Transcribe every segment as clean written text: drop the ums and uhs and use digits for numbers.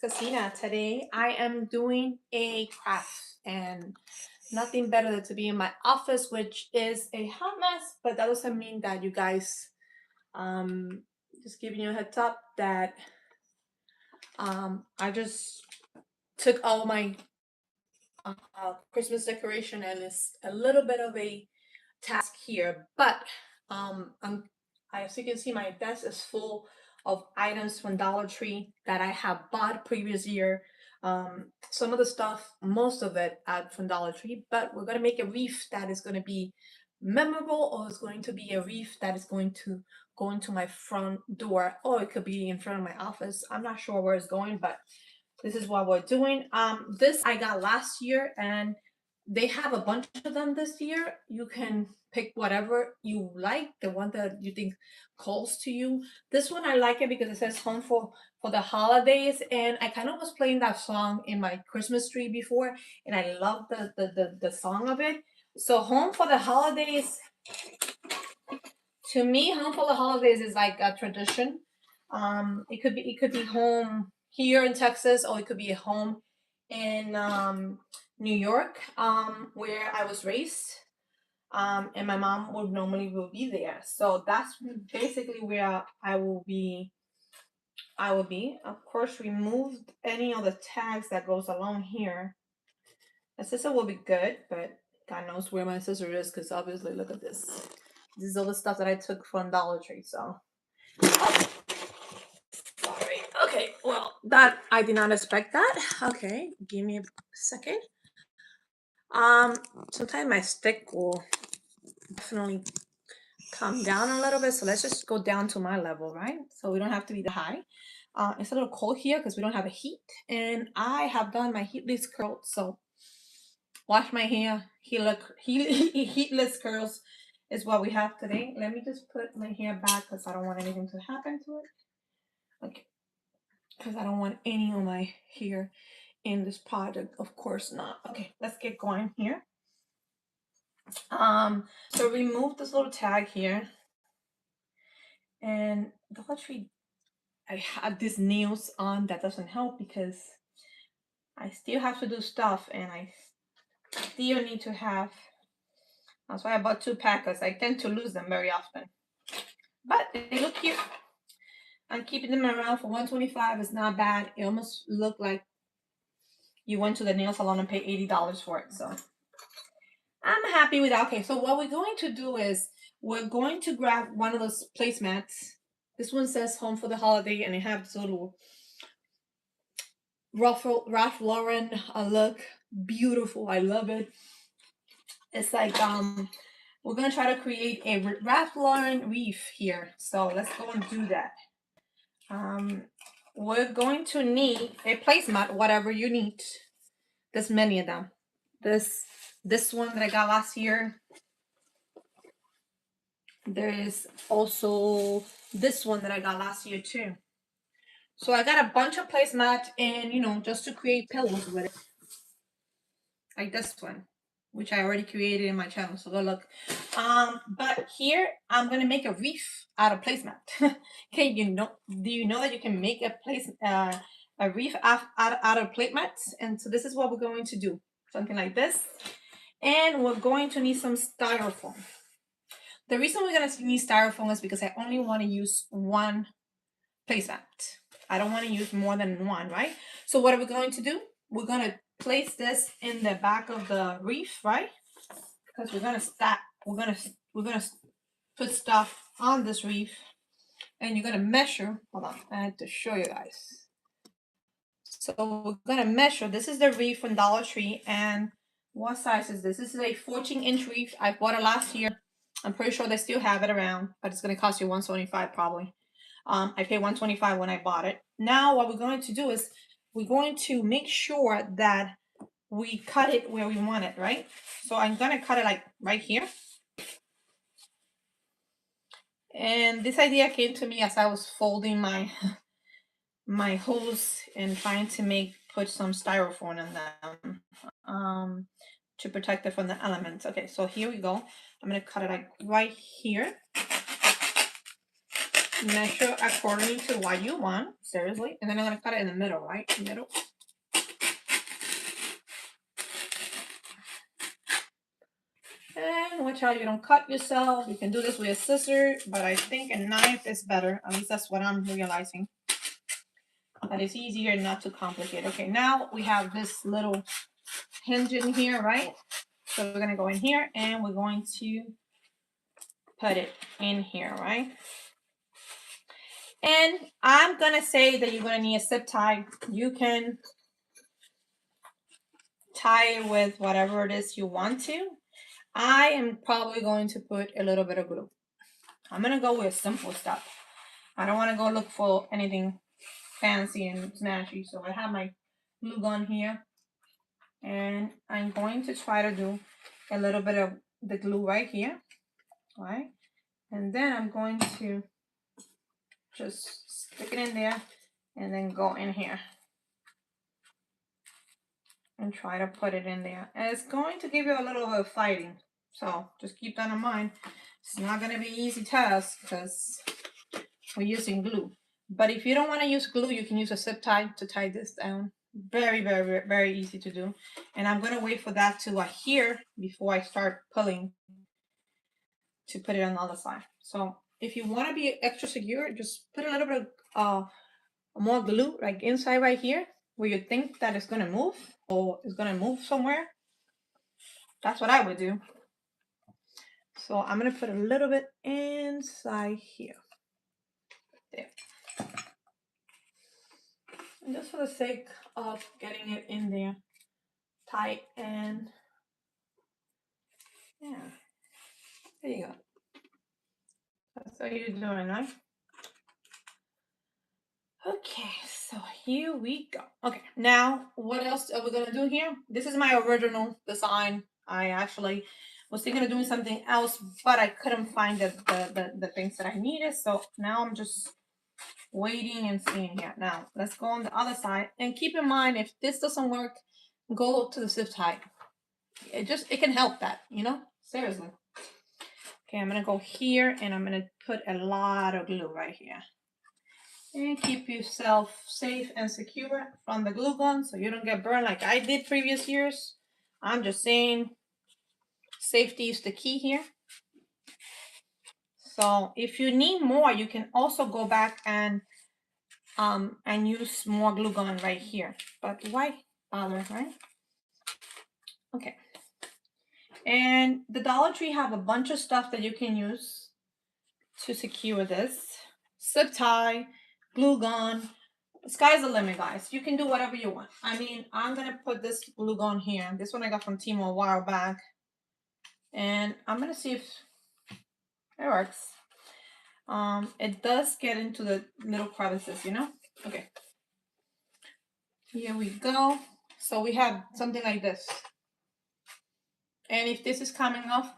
Cosina. Today I am doing a craft and nothing better than to be in my office, which is a hot mess, but that doesn't mean that you guys um just giving you a heads up that I just took all my Christmas decoration and it's a little bit of a task here, but I'm as you can see, my desk is full of items from Dollar Tree that I have bought previous year. Some of the stuff, most of it from Dollar Tree, but we're gonna make a wreath that is gonna be memorable, or it's going to be a wreath that is going to go into my front door, or it could be in front of my office. I'm not sure where it's going, but this is what we're doing. This I got last year, and they have a bunch of them this year. You can pick whatever you like, the one that you think calls to you. This one I like it because it says home for the holidays, and I kind of was playing that song in my Christmas tree before, and I love the song of it. So home for the holidays, to me, home for the holidays is like a tradition. It could be home here in Texas, or it could be a home in New York, where I was raised. And my mom would normally will be there. So that's basically where I will be. I will be. Of course, remove any of the tags that goes along here. My sister will be good, but God knows where my sister is, because obviously, look at this. This is all the stuff that I took from Dollar Tree. So sorry. Okay, well, that I did not expect that. Okay, give me a second. Um, Sometimes my stick will definitely come down a little bit. So let's just go down to my level, right? So we don't have to be that high. It's a little cold here because we don't have a heat, and I have done my heatless curls. So wash my hair, heatless curls is what we have today. Let me just put my hair back because I don't want anything to happen to it. Okay, because I don't want any of my hair in this project. Of course not. Okay, let's get going here. So remove this little tag here, and Dollar Tree, I had these nails on. That doesn't help because I still have to do stuff, and I still need to have. That's why I bought 2 packets. I tend to lose them very often, but they look cute. I'm keeping them around for $125. It's not bad. It almost look like you went to the nail salon and paid $80 for it. So I'm happy with that. Okay, so what we're going to do is we're going to grab one of those placemats. This one says home for the holiday, and it has this little Ralph Lauren look. Beautiful. I love it. It's like we're gonna try to create a Ralph Lauren wreath here. So let's go and do that. We're going to need a placemat, whatever you need. There's many of them. This one that I got last year. There is also this one that I got last year too. So I got a bunch of placemats, and just to create pillows with it. Like this one, which I already created in my channel. So go look. But here I'm gonna make a wreath out of placemat. Okay, do you know that you can make a wreath out of placemats? And so this is what we're going to do. Something like this. And we're going to need some styrofoam. The reason we're gonna need styrofoam is because I only want to use one placemat. I don't want to use more than one, right? So what are we going to do? We're gonna place this in the back of the wreath, right? Because we're gonna put stuff on this wreath, and you're gonna measure. Hold on, I had to show you guys. So we're gonna measure. This is the wreath from Dollar Tree, and what size is this? This is a 14-inch wreath. I bought it last year. I'm pretty sure they still have it around, but it's gonna cost you $175 probably. I paid $125 when I bought it. Now what we're going to do is we're going to make sure that we cut it where we want it, right? So I'm gonna cut it like right here. And this idea came to me as I was folding my my hose and trying to put some styrofoam in them to protect it from the elements. Okay, so here we go. I'm gonna cut it like right here. Measure according to what you want, seriously. And then I'm gonna cut it in the middle, right? Middle. And watch out you don't cut yourself. You can do this with a scissor, but I think a knife is better. At least that's what I'm realizing. That it's easier, not too complicated. Okay, now we have this little hinge in here, right? So we're gonna go in here and we're going to put it in here, right? And I'm gonna say that you're gonna need a zip tie. You can tie it with whatever it is you want to. I am probably going to put a little bit of glue. I'm gonna go with simple stuff. I don't want to go look for anything fancy and snatchy. So I have my glue gun here, and I'm going to try to do a little bit of the glue right here, right? And then I'm going to just stick it in there and then go in here and try to put it in there. And it's going to give you a little bit of fighting. So just keep that in mind. It's not going to be an easy task because we're using glue. But if you don't want to use glue, you can use a zip tie to tie this down. Very, very, very easy to do. And I'm going to wait for that to adhere before I start pulling to put it on the other side. So if you want to be extra secure, just put a little bit of more glue like inside right here where you think that it's going to move or it's going to move somewhere. That's what I would do. So I'm going to put a little bit inside here. There. And just for the sake of getting it in there tight, and yeah, there you go. That's how you're doing, right? Okay, so here we go. Okay, now what else are we gonna do here? This is my original design. I actually was thinking of doing something else, but I couldn't find the things that I needed. So now I'm just waiting and seeing here. Now let's go on the other side, and keep in mind if this doesn't work, go to the zip tie. It can help that, you know, seriously. Okay, I'm gonna go here and I'm gonna put a lot of glue right here. And keep yourself safe and secure from the glue gun so you don't get burned like I did previous years. I'm just saying safety is the key here. So if you need more, you can also go back and use more glue gun right here. But why bother, right? Okay. And the Dollar Tree have a bunch of stuff that you can use to secure this. Zip tie, glue gun. The sky's the limit, guys. You can do whatever you want. I mean, I'm gonna put this glue gun here. This one I got from Timo a while back. And I'm gonna see if it works. It does get into the little crevices, you know? Okay. Here we go. So we have something like this. And if this is coming off,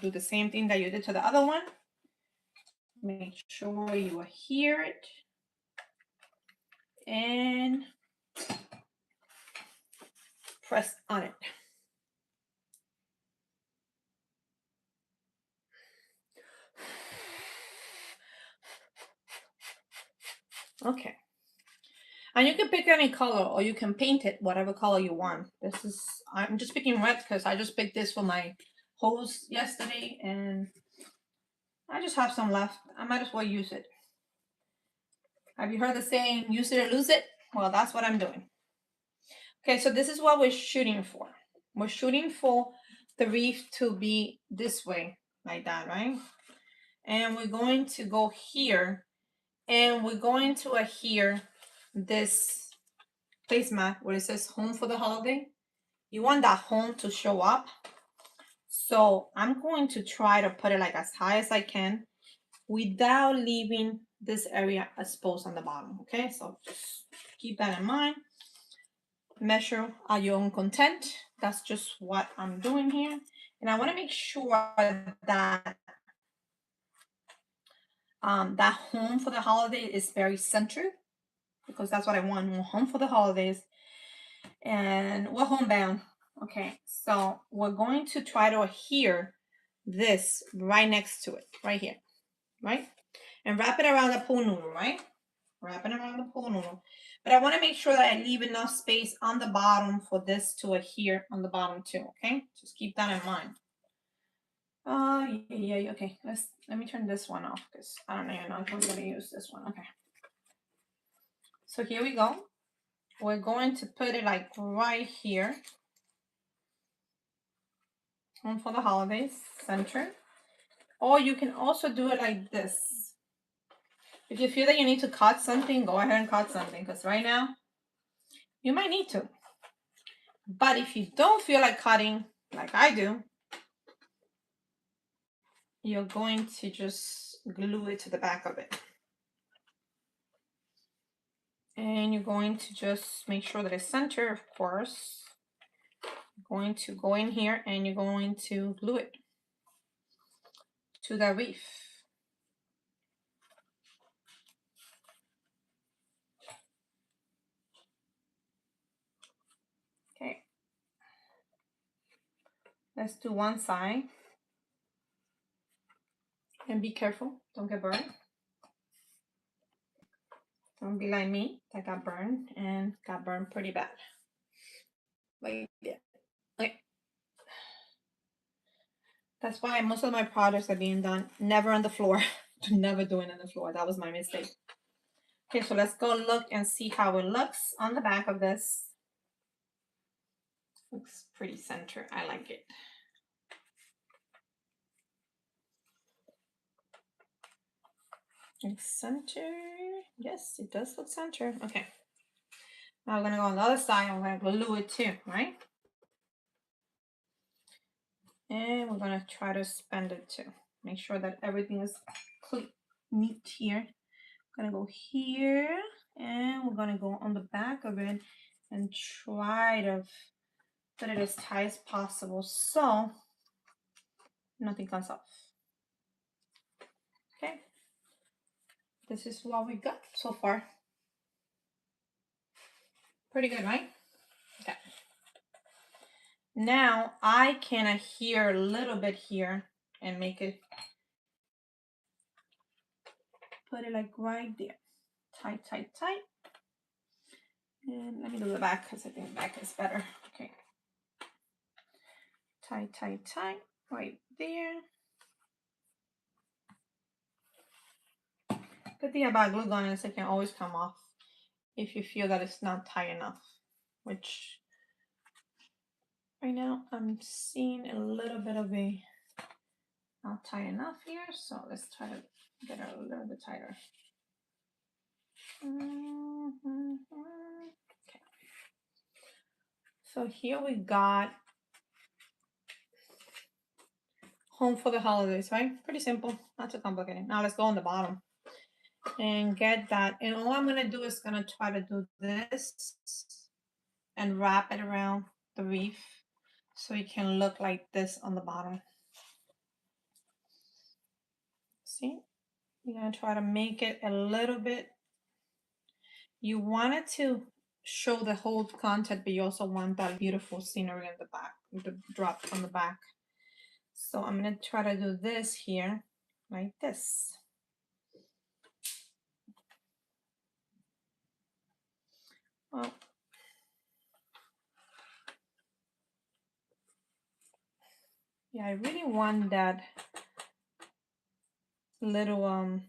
do the same thing that you did to the other one. Make sure you adhere it. And press on it. Okay. And you can pick any color or you can paint it whatever color you want. This is, I'm just picking red because I just picked this for my hose yesterday and I just have some left. I might as well use it. Have you heard the saying, use it or lose it? Well, that's what I'm doing. Okay, so this is what we're shooting for. We're shooting for the wreath to be this way, like that, right? And we're going to go here and we're going to adhere this placemat where it says home for the holiday. You want that home to show up. So I'm going to try to put it like as high as I can without leaving this area exposed on the bottom. Okay, so just keep that in mind. Measure at your own content. That's just what I'm doing here. And I want to make sure that that home for the holiday is very centered because that's what I want. Home for the holidays. And we're homebound. Okay, so we're going to try to adhere this right next to it, right here, right? and wrap it around the pool noodle, right? Wrap it around the pool noodle. But I want to make sure that I leave enough space on the bottom for this to adhere on the bottom too, okay? Just keep that in mind. Yeah, okay. Let me turn this one off because I don't even know if I'm gonna use this one. Okay. So here we go. We're going to put it like right here. Home for the holidays, center. Or you can also do it like this. If you feel that you need to cut something, go ahead and cut something because right now you might need to. But if you don't feel like cutting, like I do, you're going to just glue it to the back of it. And you're going to just make sure that it's center, of course. You're going to go in here and you're going to glue it to the wreath. Okay. Let's do one side. And be careful, don't get burned. Don't be like me that got burned and got burned pretty bad. Like yeah. Okay. That's why most of my projects are being done never on the floor. Never doing it on the floor. That was my mistake. Okay, so let's go look and see how it looks on the back of this. Looks pretty center. I like it. It's center. Yes, it does look center. Okay. Now we're gonna go on the other side. I'm gonna glue it too, right? And we're gonna try to spend it too. Make sure that everything is neat here. I'm gonna go here and we're gonna go on the back of it and try to put it as tight as possible so nothing comes off. Okay, this is what we got so far. Pretty good, right? Okay. Now I can adhere a little bit here and make it, put it like right there. Tight, tight, tight. And let me do the back because I think the back is better. Okay. Tight, tight, tight, right there. Good thing about glue gun is it can always come off if you feel that it's not tight enough, which right now I'm seeing a little bit of a not tight enough here, so let's try to get it a little bit tighter. Okay. So here we got home for the holidays, right? Pretty simple, not too complicated. Now let's go on the bottom and get that. And all I'm gonna do is gonna try to do this and wrap it around the wreath so it can look like this on the bottom. See, you're gonna try to make it a little bit. You want it to show the whole content, but you also want that beautiful scenery in the back, the drop on the back. So I'm gonna try to do this here, like this. Well, yeah, I really want that little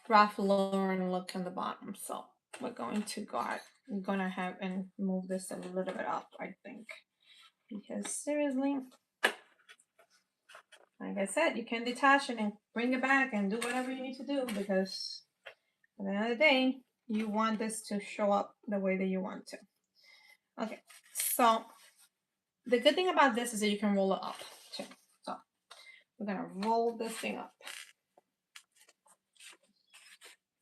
Ralph Lauren look on the bottom. So we're going to I'm gonna have and move this a little bit up, I think, because seriously, like I said, you can detach it and bring it back and do whatever you need to do because at the end of the day, you want this to show up the way that you want to. Okay, so the good thing about this is that you can roll it up too. So we're gonna roll this thing up.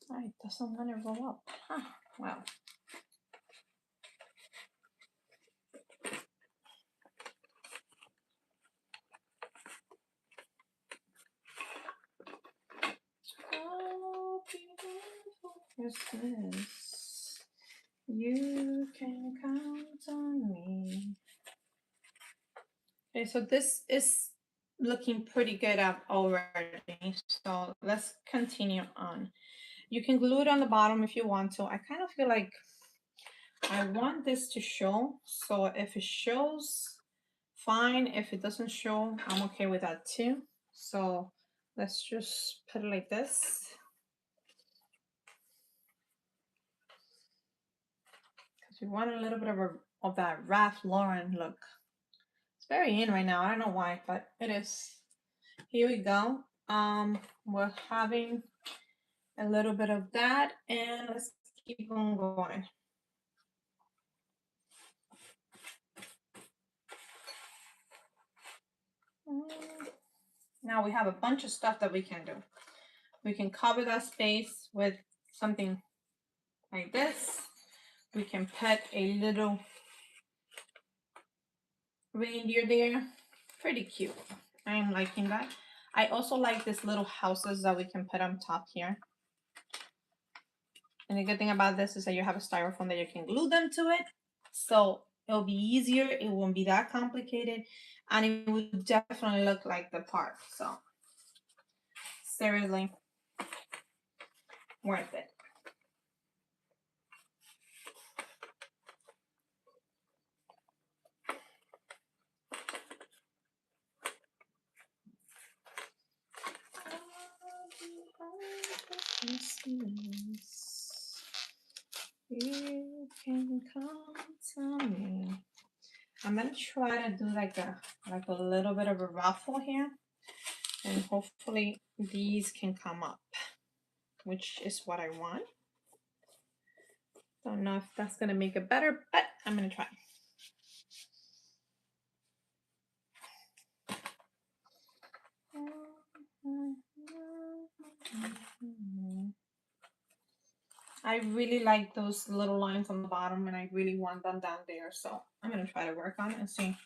Oh, it doesn't want to roll up. Huh. Wow. Oh, beautiful Christmas. You can count on me. Okay, so this is looking pretty good up already. So let's continue on. You can glue it on the bottom if you want to. I kind of feel like I want this to show. So if it shows, fine. If it doesn't show, I'm okay with that too. So let's just put it like this. Because we want a little bit of that Ralph Lauren look. It's very in right now. I don't know why, but it is. Here we go. We're having a little bit of that, and let's keep on going. Now we have a bunch of stuff that we can do. We can cover that space with something like this. We can put a little reindeer there. Pretty cute. I am liking that. I also like these little houses that we can put on top here. And the good thing about this is that you have a styrofoam that you can glue them to it. So it'll be easier. It won't be that complicated. And it would definitely look like the part. So seriously, worth it. You can come to me. I'm gonna try to do like a little bit of a ruffle here, and hopefully these can come up, which is what I want. Don't know if that's gonna make it better, but I'm gonna try. I really like those little lines on the bottom, and I really want them down there, so I'm gonna try to work on it and see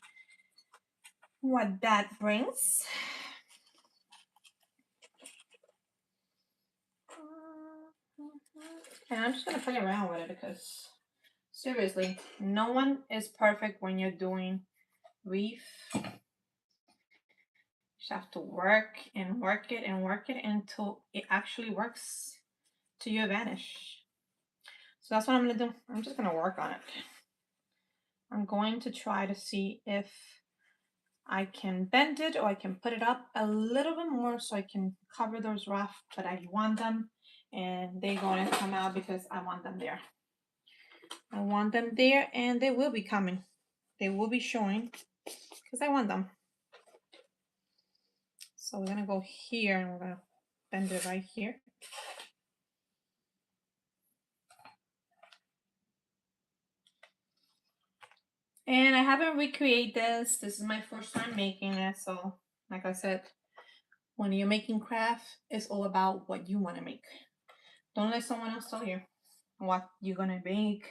what that brings. And I'm just gonna play around with it because seriously, no one is perfect when you're doing Wreath. You just have to work and work it and work it until it actually works to your advantage. So that's what I'm gonna do. I'm just gonna work on it. I'm going to try to see if I can bend it or I can put it up a little bit more so I can cover those rough, but I want them and they're going to come out because I want them there. I want them there and they will be coming. They will be showing because I want them. So we're gonna go here and we're gonna bend it right here. And I haven't recreated this. This is my first time making it. So like I said, when you're making craft, it's all about what you want to make. Don't let someone else tell you what you're gonna make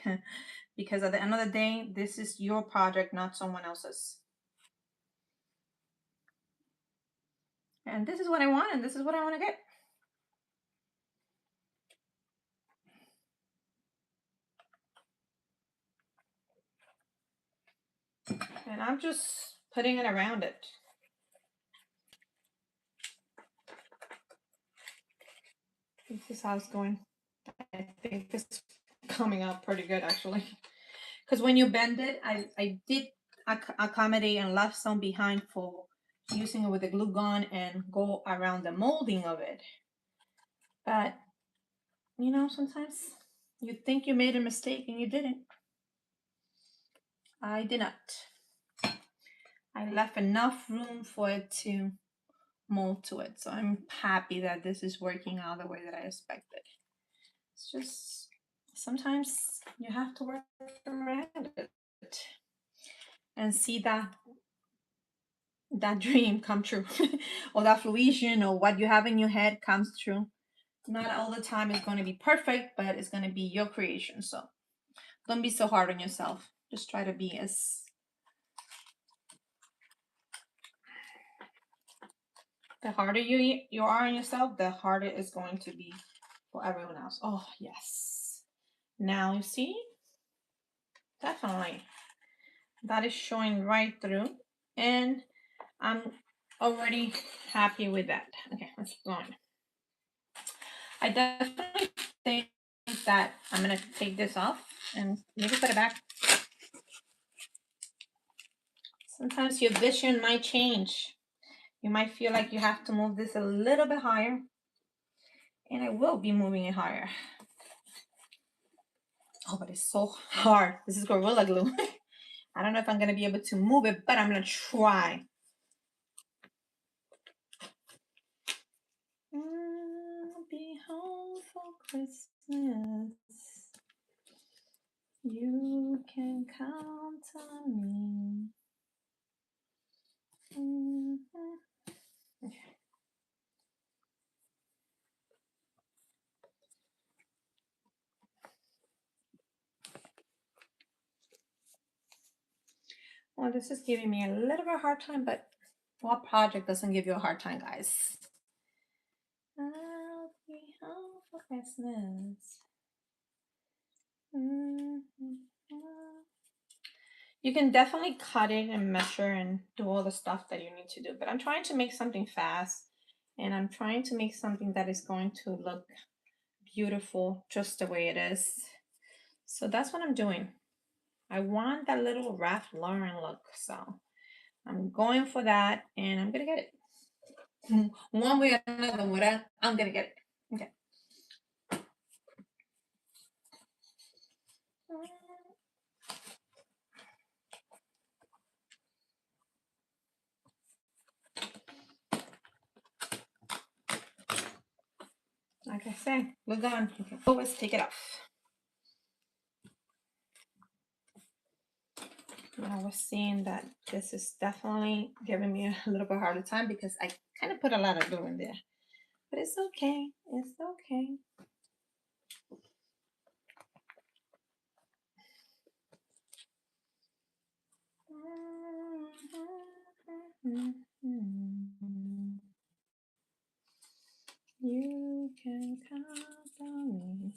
because at the end of the day, this is your project, not someone else's. And this is what I want, and this is what I want to get. And I'm just putting it around it. This is how it's going. I think this is coming out pretty good actually. Because when you bend it, I did accommodate and left some behind for using it with a glue gun and go around the molding of it. But, you know, sometimes you think you made a mistake and you didn't. I did not. I left enough room for it to mold to it. So I'm happy that this is working out the way that I expected. It's just sometimes you have to work around it and see that dream come true or that fruition or what you have in your head comes true. Not all the time it's going to be perfect, but it's going to be your creation. So don't be so hard on yourself. Just try to be as the harder you are on yourself, the harder it's going to be for everyone else. Oh yes. Now you see, definitely that is showing right through, and I'm already happy with that. Okay, let's go on. I definitely think that I'm gonna take this off and maybe put it back. Sometimes your vision might change. You might feel like you have to move this a little bit higher, and I will be moving it higher. Oh, but it's so hard. This is Gorilla Glue. I don't know if I'm gonna be able to move it, but I'm gonna try. I'll be home for Christmas. You can count on me. Okay. Well, this is giving me a little bit of a hard time, but what project doesn't give you a hard time, guys? I'll be home for Christmas. You can definitely cut it and measure and do all the stuff that you need to do, but I'm trying to make something fast, and I'm trying to make something that is going to look beautiful just the way it is. So that's what I'm doing. I want that little Ralph Lauren look, so I'm going for that, and I'm gonna get it. One way or another, whatever, I'm gonna get it. Okay. Like I say, we're gone. You can always take it off. I was seeing that this is definitely giving me a little bit harder time because I kind of put a lot of glue in there. But it's okay. It's okay. You can count on me.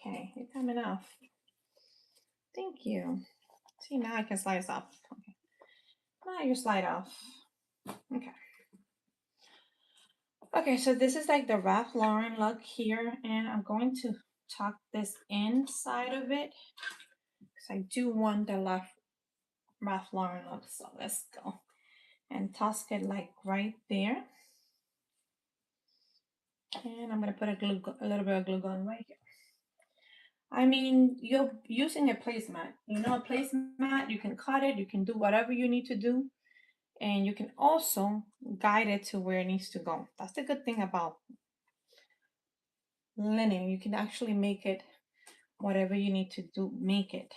Okay, you're coming off. Thank you. See, now I can slide this off. Okay. Now you slide off. Okay. Okay, so this is like the Ralph Lauren look here, and I'm going to tuck this inside of it because I do want the Ralph Lauren look. So let's go and tuck it like right there. And I'm gonna put a little bit of glue gun right here. I mean, you're using a placemat. You know, a placemat, you can cut it, you can do whatever you need to do, and you can also guide it to where it needs to go. That's the good thing about linen. You can actually make it whatever you need to do, make it.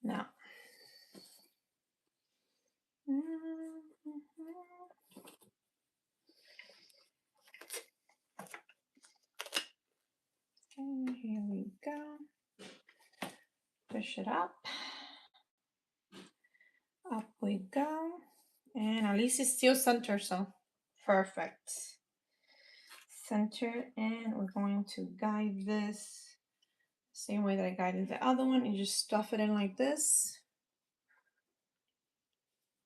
Now, okay, here we go. Push it up. Up we go. And at least it's still center, so perfect. Center, and we're going to guide this same way that I guided the other one. You just stuff it in like this.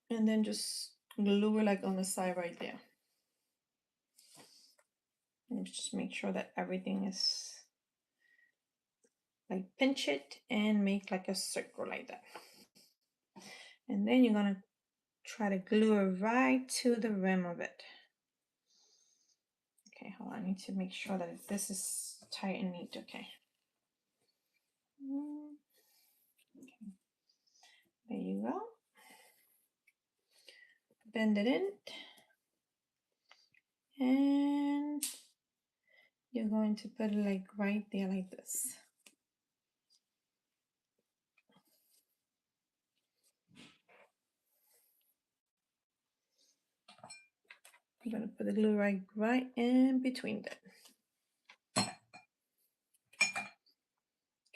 And then just glue it like on the side right there. And just make sure that everything is like pinch it and make like a circle like that. And then you're gonna try to glue it right to the rim of it. Okay, hold on, I need to make sure that this is tight and neat. Okay. Okay. There you go. Bend it in. And you're going to put it like right there like this. I'm gonna put the glue right in between them.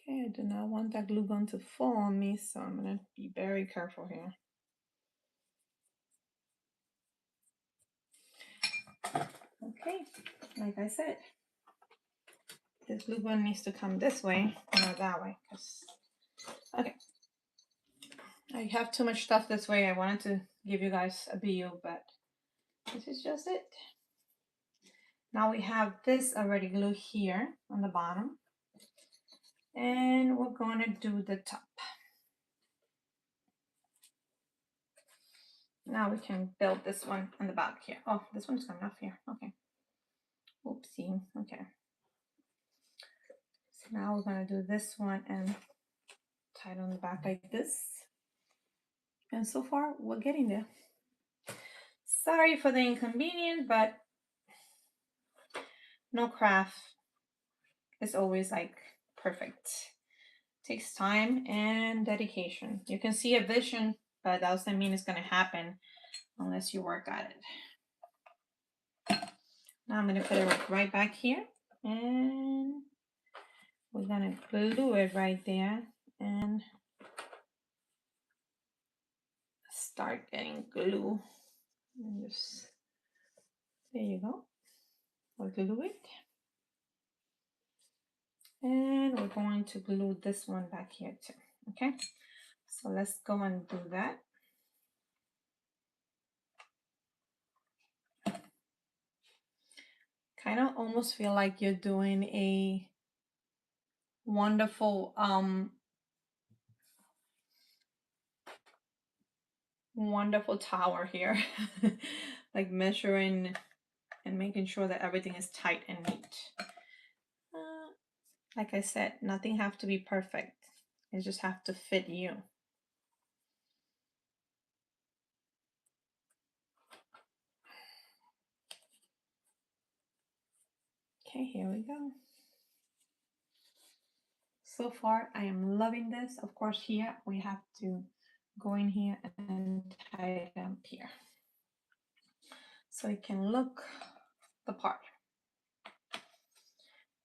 Okay, I do not want that glue gun to fall on me, so I'm gonna be very careful here. Okay, like I said, this glue gun needs to come this way, not that way. Okay, I have too much stuff this way. I wanted to give you guys a view, but this is just it. Now we have this already glued here on the bottom, and we're going to do the top. Now we can build this one on the back here. Oh, this one's coming off here. Okay. Oopsie. Okay. So now we're going to do this one and tie it on the back like this. And so far, we're getting there. Sorry for the inconvenience, but no craft is always like perfect. Takes time and dedication. You can see a vision, but that doesn't mean it's going to happen unless you work at it. Now I'm going to put it right back here, and we're going to glue it right there and start getting glue. And just, there you go. We'll glue it. And we're going to glue this one back here too. Okay, so let's go and do that. Kind of almost feel like you're doing a wonderful wonderful tower here. Like measuring and making sure that everything is tight and neat. Like I said, nothing have to be perfect. It just have to fit you. Okay, here we go. So far, I am loving this. Of course, here we have to go in here and tie it up here, so it can look the part.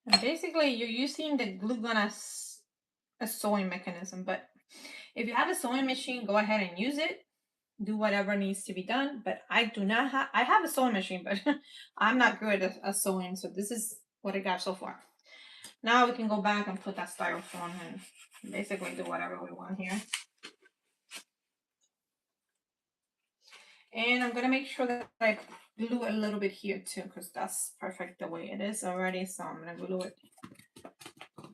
And basically, you're using the glue gun as a sewing mechanism, but if you have a sewing machine, go ahead and use it. Do whatever needs to be done, but I do not have, I have a sewing machine, but I'm not good at sewing, so this is what I got so far. Now we can go back and put that styrofoam and basically do whatever we want here. And I'm going to make sure that I glue a little bit here too, because that's perfect the way it is already. So I'm going to glue it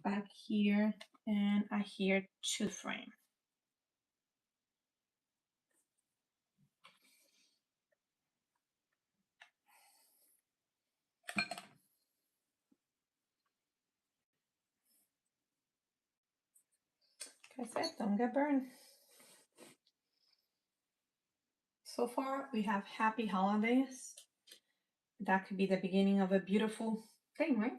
back here and here to the frame. Like I said, don't get burned. So far, we have happy holidays. That could be the beginning of a beautiful thing, right?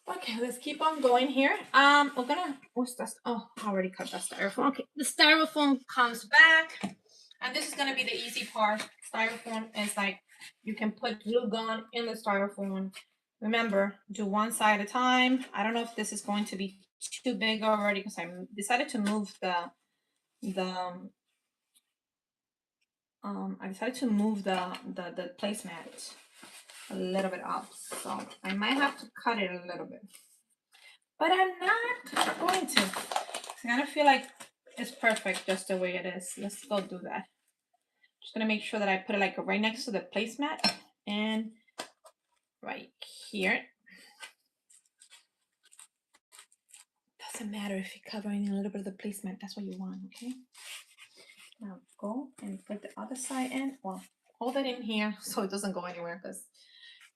Okay, let's keep on going here. We're gonna, what's that? Oh, I already cut that styrofoam. Okay, the styrofoam comes back, and this is gonna be the easy part. Styrofoam is like, you can put glue gun in the styrofoam. Remember, do one side at a time. I don't know if this is going to be too big already, because I decided to move the placemat a little bit up, so I might have to cut it a little bit, but I'm not going to. I kind of feel like it's perfect just the way it is. Let's go do that. Just gonna make sure that I put it like right next to the placemat and right here. Doesn't matter if you're covering a little bit of the placemat, that's what you want, okay? Now go and put the other side in. Well, hold it in here so it doesn't go anywhere, because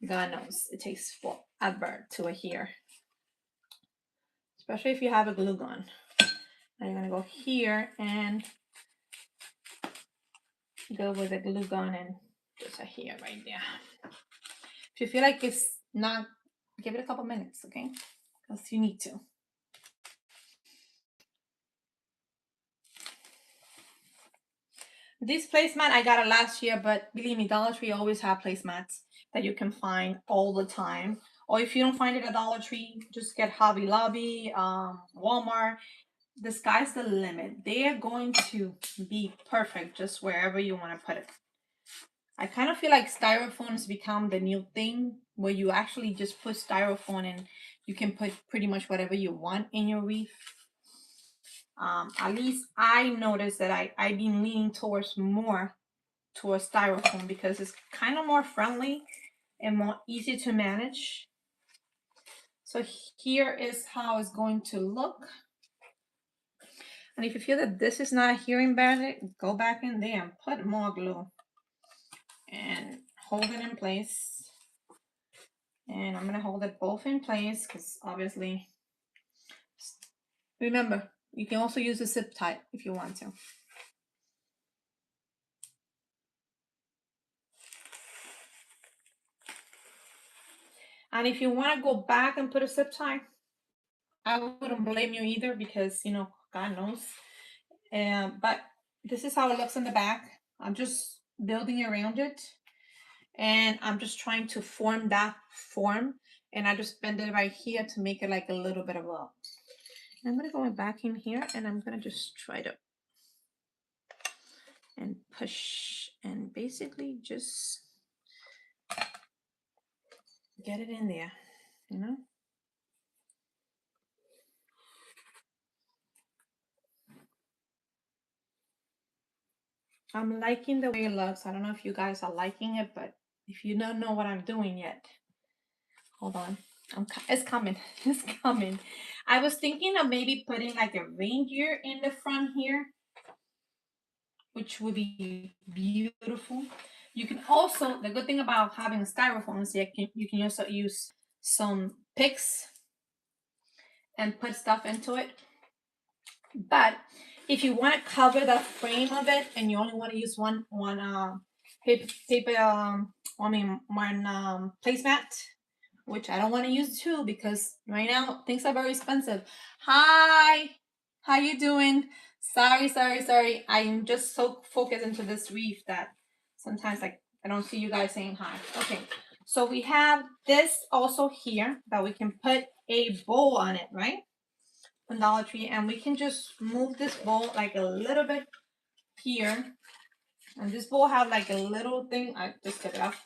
God knows it takes forever to adhere. Especially if you have a glue gun. Now you're gonna go here and go with the glue gun and just adhere right there. If you feel like it's not, give it a couple minutes, okay? Because you need to. This placemat, I got it last year, but believe me, Dollar Tree always have placemats. that you can find all the time. Or if you don't find it at Dollar Tree, just get Hobby Lobby, Walmart. The sky's the limit. They are going to be perfect just wherever you want to put it. I kind of feel like styrofoam has become the new thing where you actually just put styrofoam and you can put pretty much whatever you want in your wreath. At least I noticed that I've been leaning towards styrofoam because it's kind of more friendly and more easy to manage. So here is how it's going to look. And if you feel that this is not adhering badly, go back in there and put more glue and hold it in place. And I'm going to hold it both in place because obviously, remember, you can also use a zip tie if you want to. And if you want to go back and put a zip tie, I wouldn't blame you either because, you know, God knows. But this is how it looks in the back. I'm just building around it. And I'm just trying to form that form. And I just bend it right here to make it like a little bit of a... I'm going to go back in here and I'm going to just try to... and push and basically just get it in there, you know? I'm liking the way it looks. I don't know if you guys are liking it, but if you don't know what I'm doing yet, hold on. It's coming. It's coming. I was thinking of maybe putting like a reindeer in the front here, which would be beautiful. You can also, the good thing about having a styrofoam is you can also use some picks and put stuff into it. But if you want to cover the frame of it and you only want to use one placemat, which I don't want to use two because right now things are very expensive. Hi, how you doing? Sorry. I'm just so focused into this wreath that sometimes I don't see you guys saying hi. Okay, so we have this also here that we can put a bowl on it, right? From Dollar Tree, and we can just move this bowl like a little bit here. And this bowl have like a little thing. I just took it off.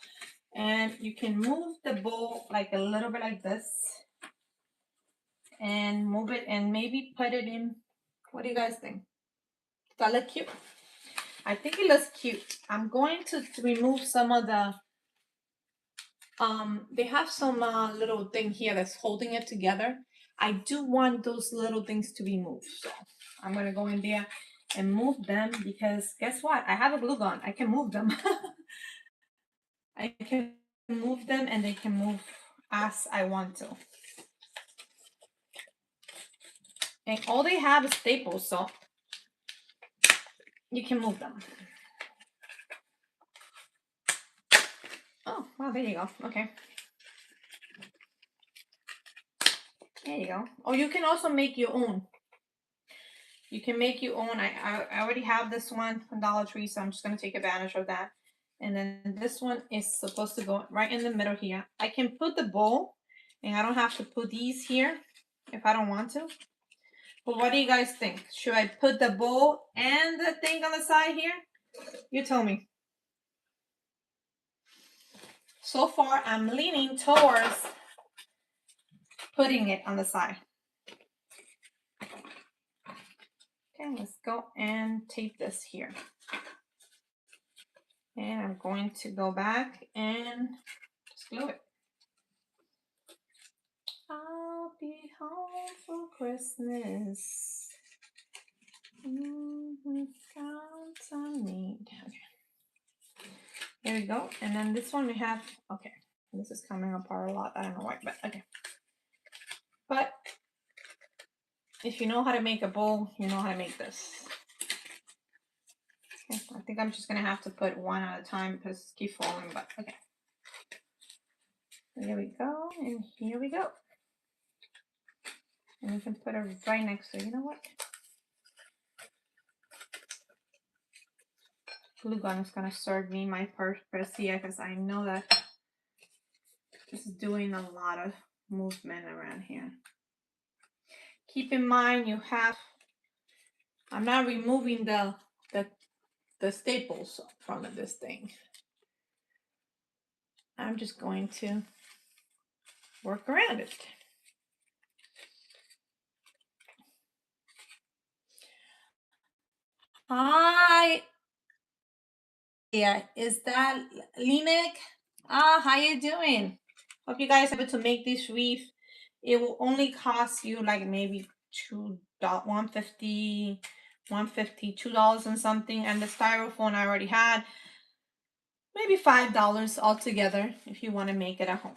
And you can move the bowl like a little bit like this. And move it and maybe put it in. What do you guys think? Does that look cute? I think it looks cute. I'm going to remove some of the they have some little thing here that's holding it together. I do want those little things to be moved. So I'm going to go in there and move them because guess what? I have a glue gun. I can move them. I can move them and they can move as I want to. And all they have is staples, so you can move them. Oh, wow, there you go. Okay. There you go. Or you can also make your own. You can make your own. I already have this one from Dollar Tree, so I'm just going to take advantage of that. And then this one is supposed to go right in the middle here. I can put the bowl, and I don't have to put these here if I don't want to. But what do you guys think? Should I put the bowl and the thing on the side here? You tell me. So far, I'm leaning towards putting it on the side. Okay, let's go and tape this here. And I'm going to go back and just glue it. I'll be home for Christmas. Count on me. Okay. Here we go. And then this one we have, okay. This is coming apart a lot. I don't know why, but okay. But if you know how to make a bowl, you know how to make this. Okay, I think I'm just going to have to put one at a time because it keeps falling, but okay. There we go, and here we go. And we can put it right next to it. You know what? Glue gun is going to serve me my purpose here because I know that Just doing a lot of movement around here. Keep in mind you have, I'm not removing the staples from this thing. I'm just going to work around it. Hi. Yeah, is that Linek? How you doing? Hope you guys are able to make this wreath. It will only cost you like maybe $150, $2 and something. And the styrofoam I already had, maybe $5 altogether if you want to make it at home.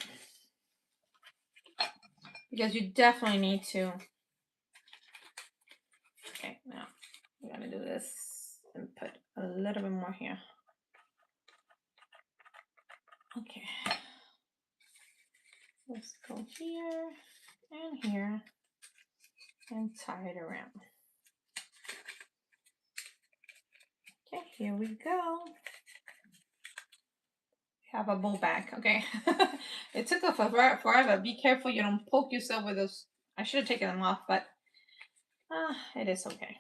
Because you definitely need to. Okay, now I'm gonna do this and put a little bit more here. Okay. Let's go here and here and tie it around. Okay, here we go. We have a bow back. Okay. It took forever. Be careful you don't poke yourself with those. I should have taken them off, but it is okay.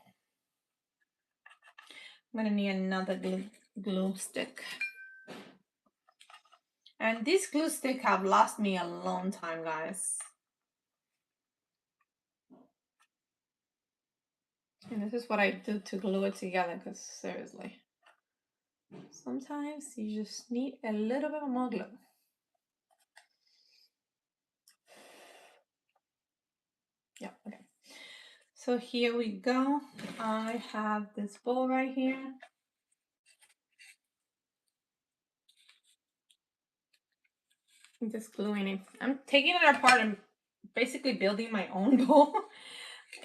I'm gonna need another glue stick. And these glue sticks have lasted me a long time, guys. And this is what I do to glue it together, because seriously, sometimes you just need a little bit more glue. Yeah, okay. So here we go. I have this bowl right here. I'm just gluing it. I'm taking it apart and basically building my own bowl,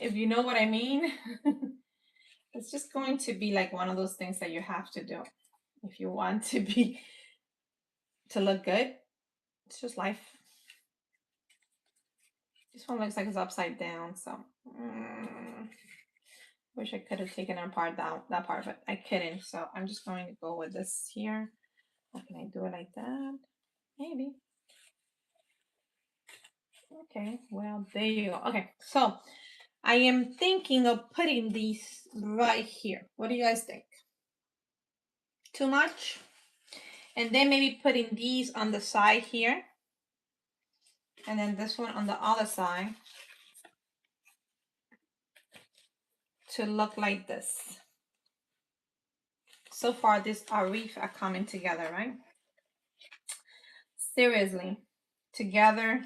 if you know what I mean. It's just going to be like one of those things that you have to do if you want to look good. It's just life. This one looks like it's upside down, so wish I could have taken apart that part, but I couldn't. So I'm just going to go with this here. How can I do it like that? Maybe. Okay, well, there you go. Okay, so I am thinking of putting these right here. What do you guys think? Too much? And then maybe putting these on the side here. And then this one on the other side. To look like this. So far, this our wreath are coming together, right? Seriously, together.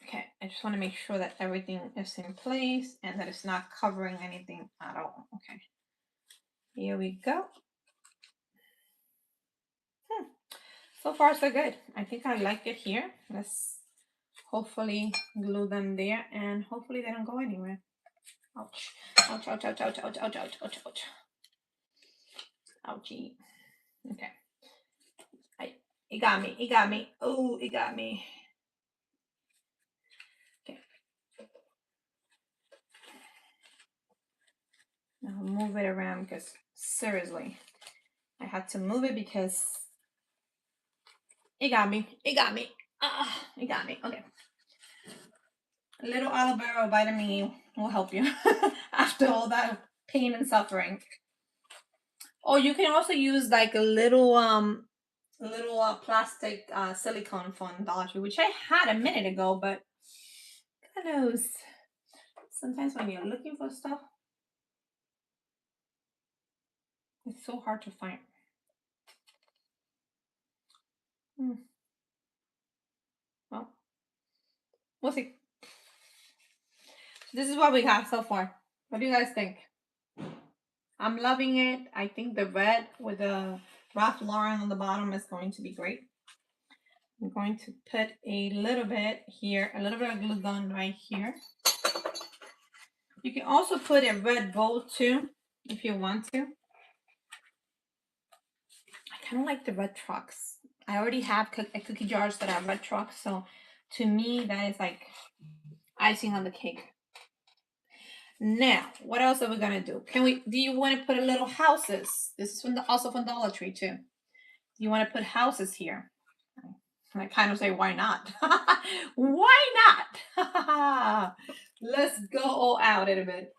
Okay, I just want to make sure that everything is in place and that it's not covering anything at all. Okay, here we go. So far, so good. I think I like it here. Let's hopefully glue them there and hopefully they don't go anywhere. Ouch. Ouch, ouch, ouch, ouch, ouch, ouch, ouch, ouch, ouch. Ouchie. Okay. It got me. It got me. Oh, it got me. Okay. Now move it around because seriously, I had to move it because it got me. It got me. It got me. Okay. A little aloe vera vitamin E will help you after all that pain and suffering. Oh, you can also use like a little plastic silicone from Dollar Tree, which I had a minute ago, but God knows. Sometimes when you're looking for stuff, it's so hard to find. Well, we'll see. This is what we got so far. What do you guys think? I'm loving it. I think the red with the Ralph Lauren on the bottom is going to be great. I'm going to put a little bit here, a little bit of glue gun right here. You can also put a red bow too, if you want to. I kind of like the red trucks. I already have cookie jars that are red trucks, so to me that is like icing on the cake. Now, what else are we gonna do? Do you want to put a little houses? This is also from Dollar Tree too. you want to put houses here? And I kind of say, why not? Why not? Let's go all out in a bit.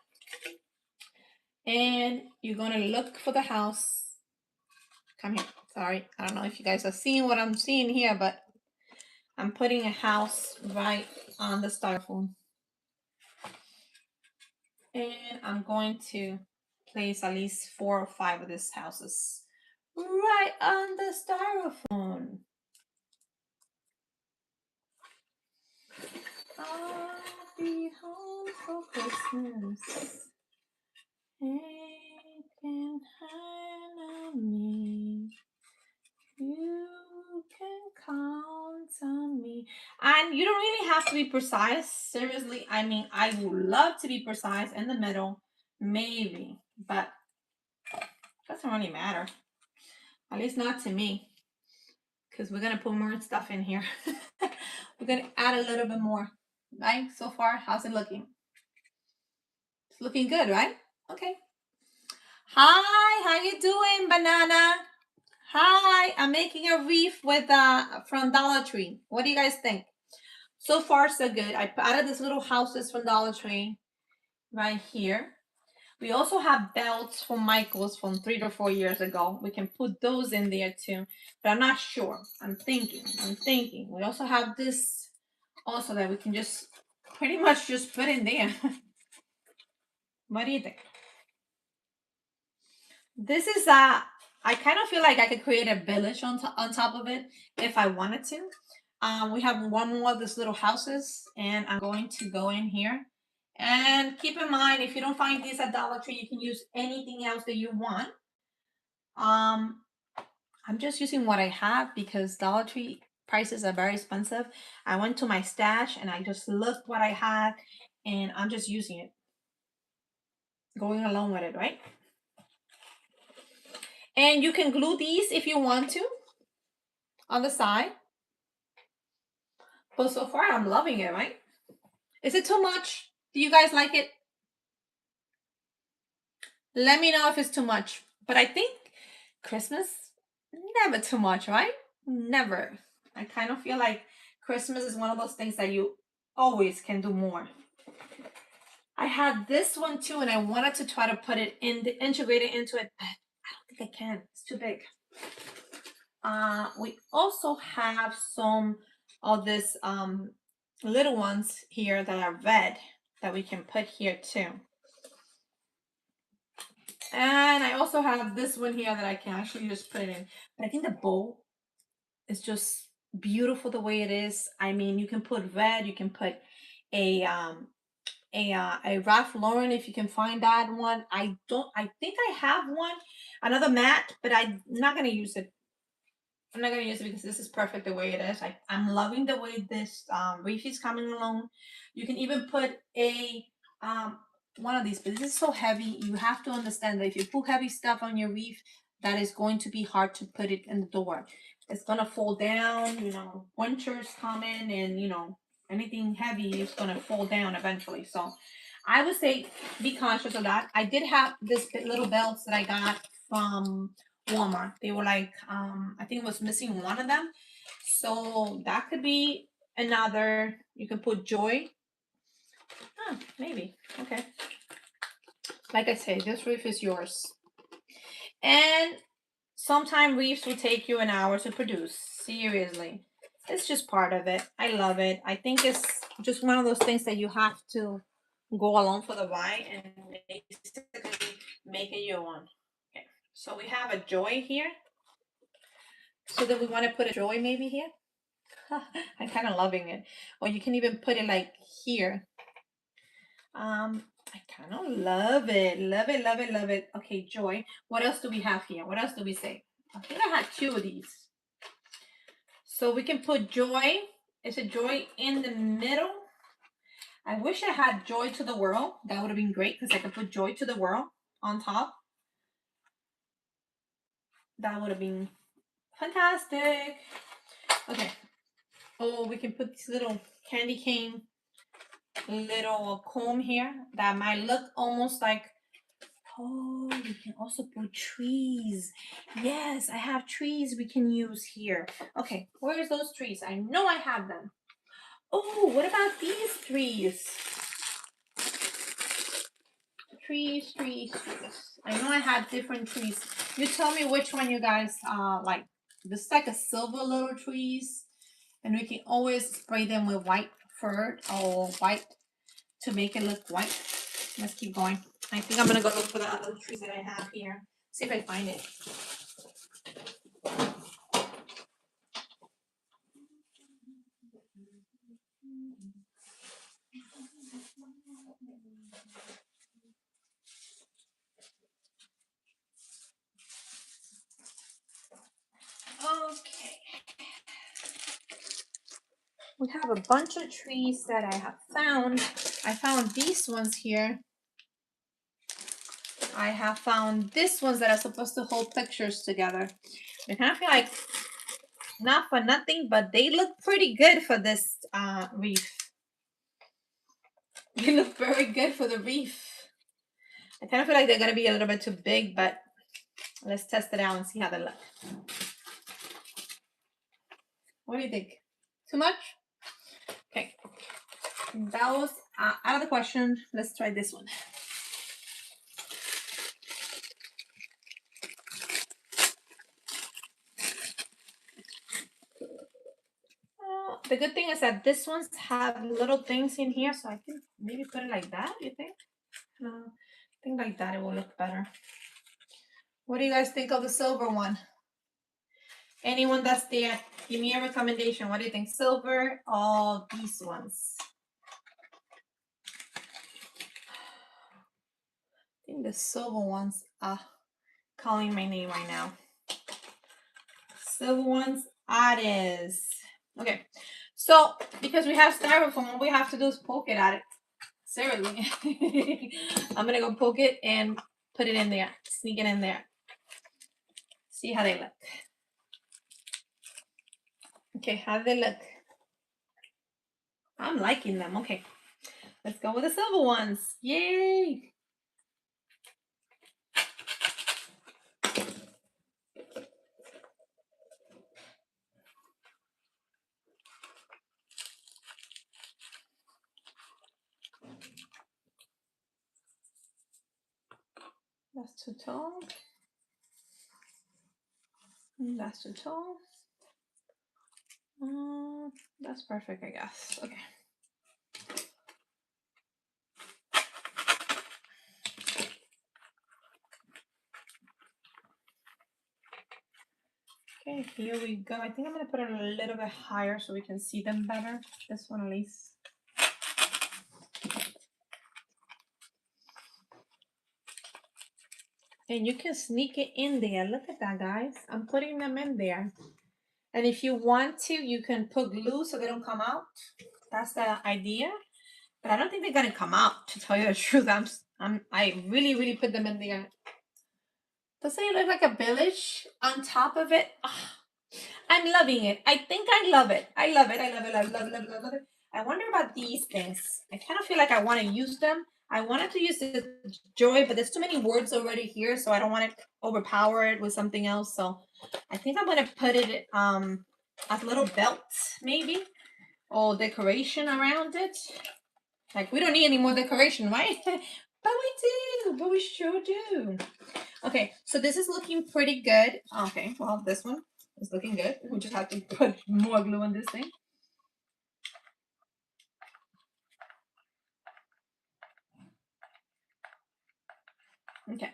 And you're going to look for the house. Come here. Sorry. I don't know if you guys are seeing what I'm seeing here, but I'm putting a house right on the styrofoam. And I'm going to place at least 4 or 5 of these houses right on the styrofoam. I'll be home for Christmas. You can count on me. You can count on me. And you don't really have to be precise. Seriously, I mean, I would love to be precise in the middle, maybe, but it doesn't really matter. At least not to me, because we're gonna put more stuff in here. We're gonna add a little bit more, right? So far, how's it looking? It's looking good, right? Okay. Hi, how you doing, Banana? Hi, I'm making a wreath with from Dollar Tree. What do you guys think? So far, so good. I added these little houses from Dollar Tree right here. We also have belts from Michael's from 3 to 4 years ago. We can put those in there too, but I'm not sure. I'm thinking. We also have this also that we can just pretty much just put in there. What do you think? This is I kind of feel like I could create a village on top of it if I wanted to. We have one more of these little houses, and I'm going to go in here. And keep in mind, if you don't find these at Dollar Tree, you can use anything else that you want. I'm just using what I have because Dollar Tree prices are very expensive. I went to my stash and I just looked what I had, and I'm just using it, going along with it, right? And you can glue these if you want to on the side. But so far, I'm loving it, right? Is it too much? Do you guys like it? Let me know if it's too much. But I think Christmas, never too much, right? Never. I kind of feel like Christmas is one of those things that you always can do more. I had this one too, and I wanted to try to put it in, integrate it into it, but I don't think I can. It's too big. We also have some of this little ones here that are red that we can put here too. And I also have this one here that I can actually just put it in. But I think the bowl is just beautiful the way it is. I mean, you can put red, you can put a Ralph Lauren if you can find that one. I think I have one, another matte, but I'm not gonna use it. I'm not gonna use it because this is perfect the way it is. I'm loving the way this wreath is coming along. You can even put a one of these, but this is so heavy. You have to understand that if you put heavy stuff on your wreath, that is going to be hard to put it in the door. It's gonna fall down. You know, winter's coming, and you know anything heavy is gonna fall down eventually. So I would say be conscious of that. I did have this little belts that I got from Walmart. They were like, I think it was missing one of them. So that could be another. You can put joy. Maybe. Okay. Like I say, this wreath is yours. And sometimes wreaths will take you an hour to produce. Seriously. It's just part of it. I love it. I think it's just one of those things that you have to go along for the ride and basically make it your own. Okay. So we have a joy here. So then we want to put a joy maybe here. I'm kind of loving it. Or you can even put it like here. I kind of love it. Love it, love it, love it. Okay, joy. What else do we have here? What else do we say? I think I had 2 of these. So we can put joy. Is it joy in the middle? I wish I had joy to the world. That would have been great because I could put joy to the world on top. That would have been fantastic. Okay. Oh, we can put this little candy cane little comb here that might look almost like Oh, we can also put trees. Yes, I have trees we can use here. Okay, where's those trees? I know I have them. Oh, what about these trees? Trees. I know I have different trees. You tell me which one you guys like. This is like a silver little trees, and we can always spray them with white fur or white to make it look white. Let's keep going. I think I'm gonna go look for the other trees that I have here. See if I find it. Okay. We have a bunch of trees that I have found. I found these ones here. I have found these ones that are supposed to hold pictures together. I kind of feel like not for nothing, but they look pretty good for this wreath. They look very good for the wreath. I kind of feel like they're gonna be a little bit too big, but let's test it out and see how they look. What do you think? Too much? Okay. That was out of the question. Let's try this one. The good thing is that this ones have little things in here, so I can maybe put it like that, you think? No, I think like that it will look better. What do you guys think of the silver one? Anyone that's there, give me a recommendation. What do you think? Silver or these ones? I think the silver ones are calling my name right now. Silver ones, it is. Okay, so because we have styrofoam, all we have to do is poke it at it. Seriously. I'm gonna go poke it and put it in there, sneak it in there. See how they look. Okay, how do they look? I'm liking them. Okay, let's go with the silver ones. Yay! That's too tall. That's too tall. That's perfect, I guess. Okay. Okay, here we go. I think I'm gonna put it a little bit higher so we can see them better. This one at least. And you can sneak it in there. Look at that, guys. I'm putting them in there. And if you want to, you can put glue so they don't come out. That's the idea. But I don't think they're gonna come out, to tell you the truth. I really put them in there. Doesn't it look like a village on top of it? Oh, I'm loving it. I think I love it. I love it. I love it. I wonder about these things. I kind of feel like I want to use them. I wanted to use the joy, but there's too many words already here, so I don't want to overpower it with something else. So I think I'm gonna put it as little belts, maybe, or decoration around it. Like we don't need any more decoration, right? But we do. But we sure do. Okay, so this is looking pretty good. Okay, well, this one is looking good. We just have to put more glue on this thing. Okay.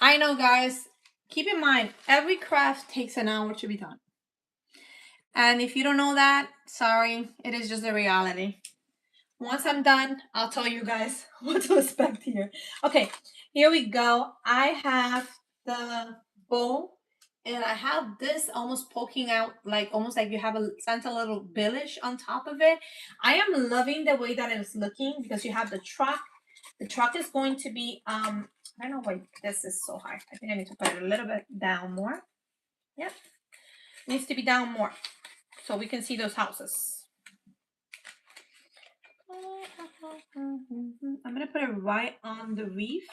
I know, guys. Keep in mind, every craft takes an hour to be done. And if you don't know that, sorry, it is just a reality. Once I'm done, I'll tell you guys what to expect here. Okay, here we go. I have the bowl, and I have this almost poking out, like almost like you have a Santa little village on top of it. I am loving the way that it's looking because you have the truck, The truck is going to be, I don't know why this is so high. I think I need to put it a little bit down more. Yep. It needs to be down more so we can see those houses. I'm going to put it right on the wreath.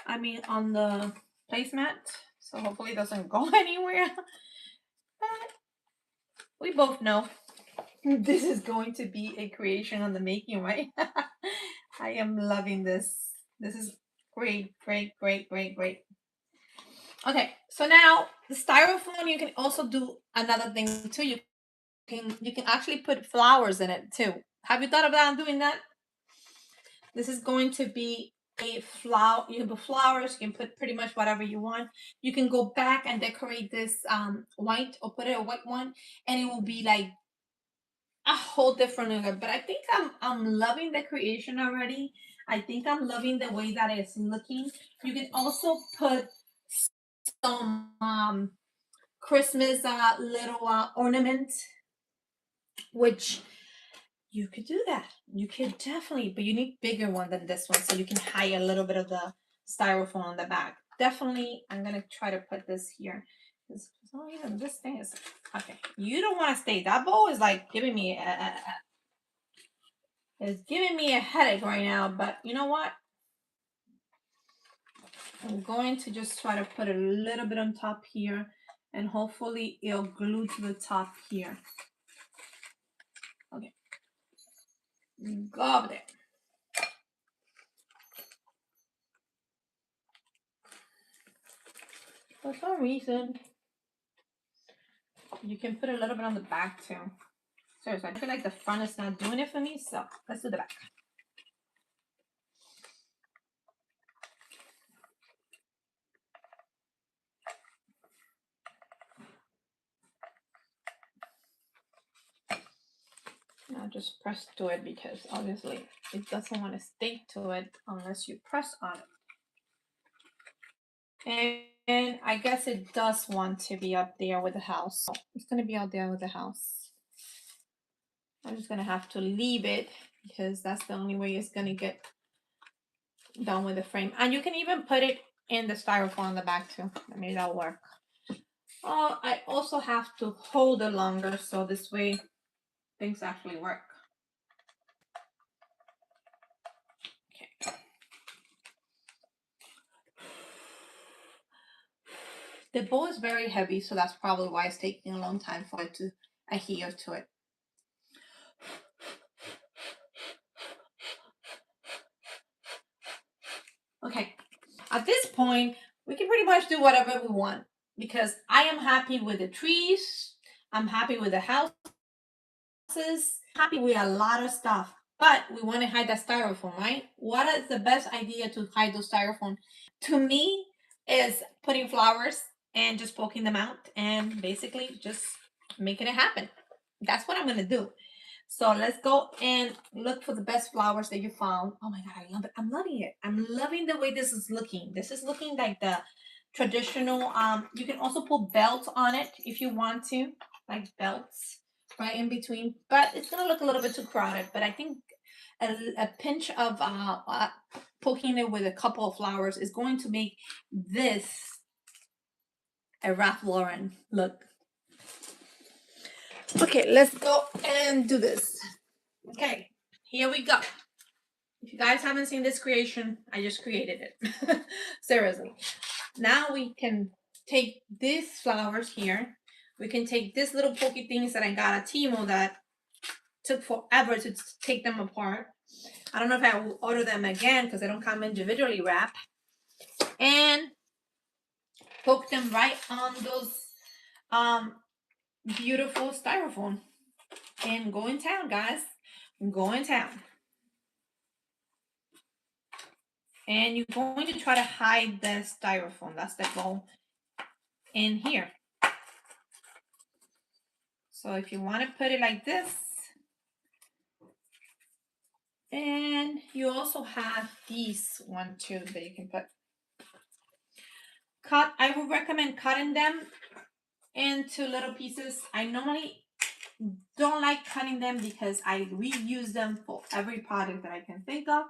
I mean, on the placemat. So hopefully it doesn't go anywhere. But we both know this is going to be a creation on the making, right? I am loving this. This is great, great, great, great, great. Okay, so now the styrofoam, you can also do another thing too. You can actually put flowers in it too. Have you thought about doing that? This is going to be a flower. You can put flowers. You can put pretty much whatever you want. You can go back and decorate this white, or put it a white one, and it will be like a whole different look. But I think I'm loving the creation already. I think I'm loving the way that it's looking. You can also put some Christmas little ornament, which you could do that. You could definitely, but you need bigger one than this one so you can hide a little bit of the styrofoam on the back. Definitely, I'm gonna try to put this here. Oh, even this thing is okay. You don't want to stay. That bowl is like giving me it's giving me a headache right now. But you know what? I'm going to just try to put a little bit on top here, and hopefully it'll glue to the top here. Okay. Go over there. For some reason, you can put a little bit on the back too. Seriously, I feel like the front is not doing it for me, so let's do the back. Now just press to it because obviously it doesn't want to stick to it unless you press on it. And I guess it does want to be up there with the house. So it's going to be out there with the house. I'm just going to have to leave it because that's the only way it's going to get done with the frame. And you can even put it in the styrofoam on the back too. Maybe that'll work. Oh, I also have to hold it longer so this way things actually work. Okay. The bowl is very heavy, so that's probably why it's taking a long time for it to adhere to it. Okay, at this point, we can pretty much do whatever we want because I am happy with the trees. I'm happy with the houses. Happy with a lot of stuff, but we want to hide that styrofoam, right? What is the best idea to hide those styrofoam? To me, is putting flowers and just poking them out and basically just making it happen. That's what I'm gonna do. So let's go and look for the best flowers that you found. Oh my god, I love it. I'm loving it. I'm loving the way this is looking. This is looking like the traditional. You can also put belts on it if you want to, like belts right in between. But it's gonna look a little bit too crowded. But I think a pinch of poking it with a couple of flowers is going to make this a Ralph Lauren look. Okay, let's go and do this. Okay, here we go. If you guys haven't seen this creation, I just created it. Seriously. Now we can take these flowers here. We can take these little pokey things that I got at Timo that took forever to take them apart. I don't know if I will order them again because they don't come individually wrapped. And poke them right on those beautiful styrofoam. And go in town, guys. Go in town. And you're going to try to hide the styrofoam. That's the goal in here. So if you want to put it like this, and you also have these one too that you can put. Cut. I would recommend cutting them into little pieces. I normally don't like cutting them because I reuse them for every product that I can think of.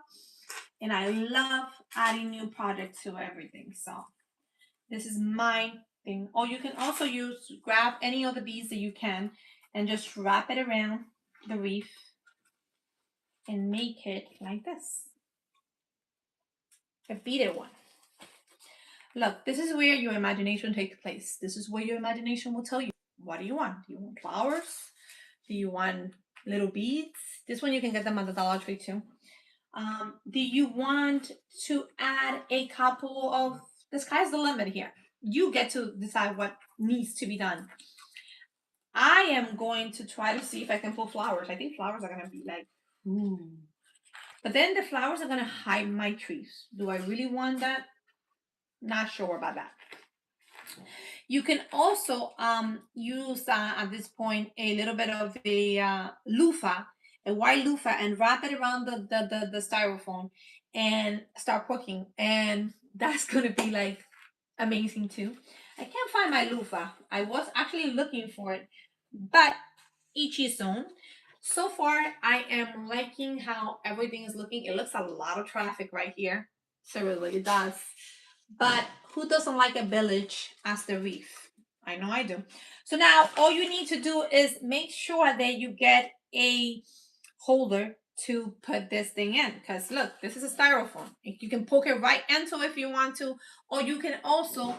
And I love adding new projects to everything. So this is my thing. Or you can also grab any of the beads that you can and just wrap it around the wreath and make it like this. A beaded one. Look, this is where your imagination takes place. This is where your imagination will tell you, what do you want? Do you want flowers? Do you want little beads? This one you can get them at the Dollar Tree too. Do you want to add a couple of, the sky's the limit here. You get to decide what needs to be done. I am going to try to see if I can pull flowers. I think flowers are going to be like, ooh. But then the flowers are going to hide my trees. Do I really want that? Not sure about that. You can also use at this point a little bit of a loofah, a white loofah, and wrap it around the styrofoam and start cooking. And that's gonna be like amazing too. I can't find my loofah. I was actually looking for it, but each his own. So far, I am liking how everything is looking. It looks a lot of traffic right here. So really, it does. But who doesn't like a village as the wreath? I know I do. So now all you need to do is make sure that you get a holder to put this thing in. Because look, this is a styrofoam. You can poke it right into if you want to, or you can also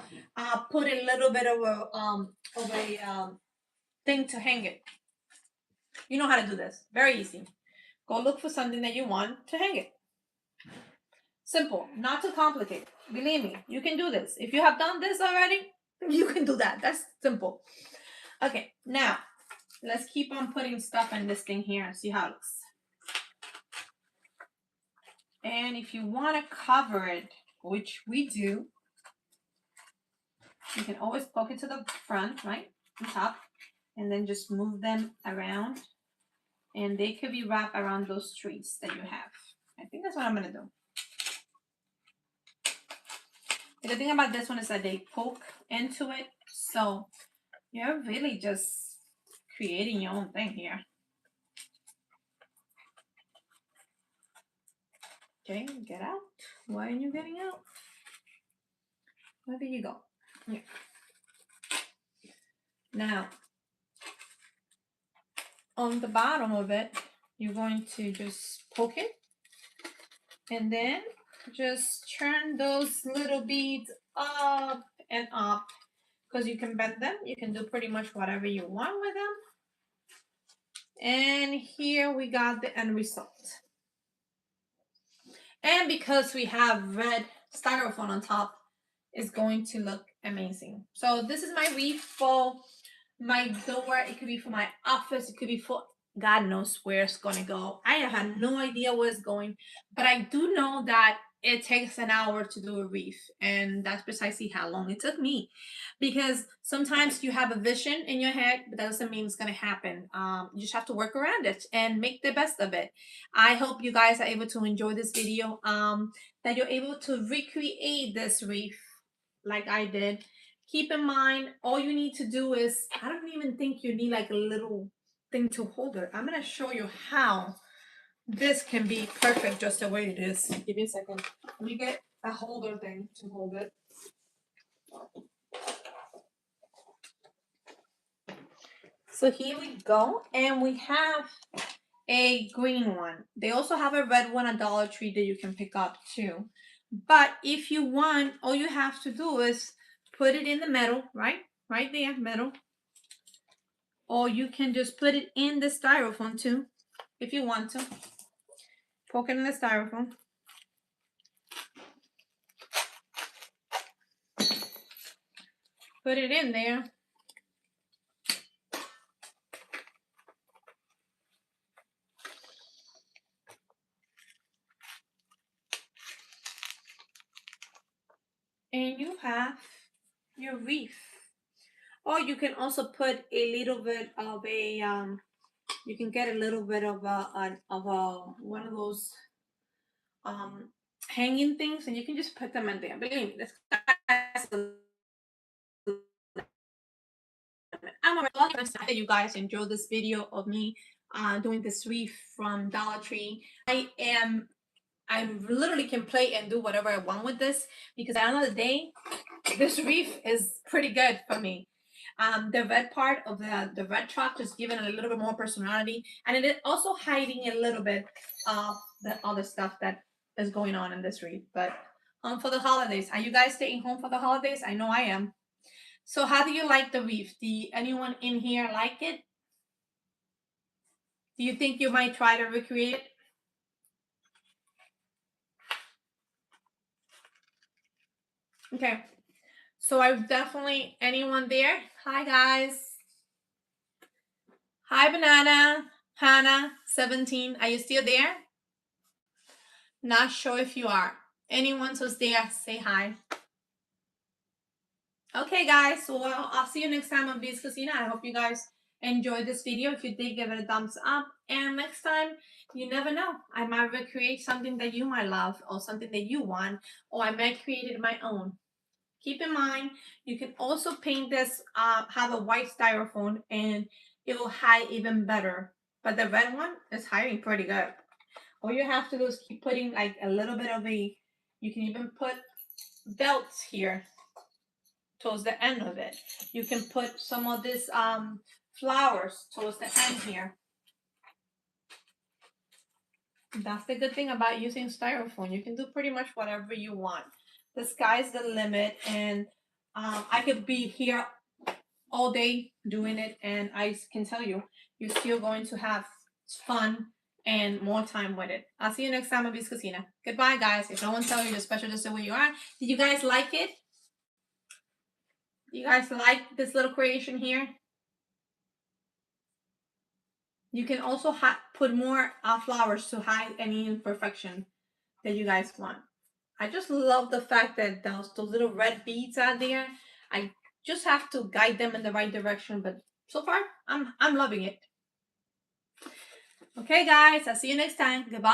put a little bit of a thing to hang it. You know how to do this. Very easy. Go look for something that you want to hang it. Simple, not too complicated. Believe me, you can do this. If you have done this already, you can do that. That's simple. Okay, now let's keep on putting stuff in this thing here and see how it looks. And if you want to cover it, which we do, you can always poke it to the front, right, on top, and then just move them around. And they could be wrapped around those trees that you have. I think that's what I'm going to do. The thing about this one is that they poke into it, so you're really just creating your own thing here. Okay, get out. Why are you getting out? Where did you go? Here. Now, on the bottom of it, you're going to just poke it, and then just turn those little beads up and up, because you can bend them. You can do pretty much whatever you want with them. And here we got the end result. And because we have red styrofoam on top, it's going to look amazing. So this is my wreath for my door. It could be for my office. It could be for God knows where it's going to go. I have no idea where it's going, but I do know that it takes an hour to do a wreath, and that's precisely how long it took me. Because sometimes you have a vision in your head, but that doesn't mean it's going to happen. You just have to work around it and make the best of it. I hope you guys are able to enjoy this video, that you're able to recreate this wreath like I did. Keep in mind, all you need to do is, I don't even think you need like a little thing to hold it. I'm going to show you how this can be perfect just the way it is. Give me a second. Let me get a holder thing to hold it. So here we go. And we have a green one. They also have a red one at Dollar Tree that you can pick up too. But if you want, all you have to do is put it in the middle, right? Right there, middle. Or you can just put it in the styrofoam too, if you want to. Poke it in the styrofoam. Put it in there. And you have your wreath. Or you can also put a little bit of a, you can get a little bit of a one of those hanging things, and you can just put them in there. Believe me, this guy's I'm glad that you guys enjoyed this video of me doing this wreath from Dollar Tree. I am I literally can play and do whatever I want with this, because at the end of the day, this wreath is pretty good for me. The red part of the red chalk just giving it a little bit more personality, and it is also hiding a little bit of the other stuff that is going on in this wreath. But for the holidays, are you guys staying home for the holidays? I know I am. So how do you like the wreath? Do anyone in here like it? Do you think you might try to recreate it? Okay. So I've definitely, anyone there? Hi guys. Hi Banana. Hannah, 17. Are you still there? Not sure if you are. Anyone who's there, say hi. Okay guys, so I'll see you next time on Bees Cosina. I hope you guys enjoyed this video. If you did, give it a thumbs up. And next time, you never know. I might recreate something that you might love, or something that you want, or I might create it my own. Keep in mind, you can also paint this, have a white styrofoam, and it will hide even better. But the red one is hiding pretty good. All you have to do is keep putting like a little bit of you can even put belts here towards the end of it. You can put some of this flowers towards the end here. That's the good thing about using styrofoam. You can do pretty much whatever you want. The sky's the limit, and I could be here all day doing it, and I can tell you, you're still going to have fun and more time with it. I'll see you next time on Bees Cosina. Goodbye, guys. If no one tells you, you're special just the way you are. Did you guys like it? Do you guys like this little creation here? You can also put more flowers to hide any imperfection that you guys want. I just love the fact that those little red beads are there. I just have to guide them in the right direction, but so far I'm loving it. Okay guys, I'll see you next time. Goodbye.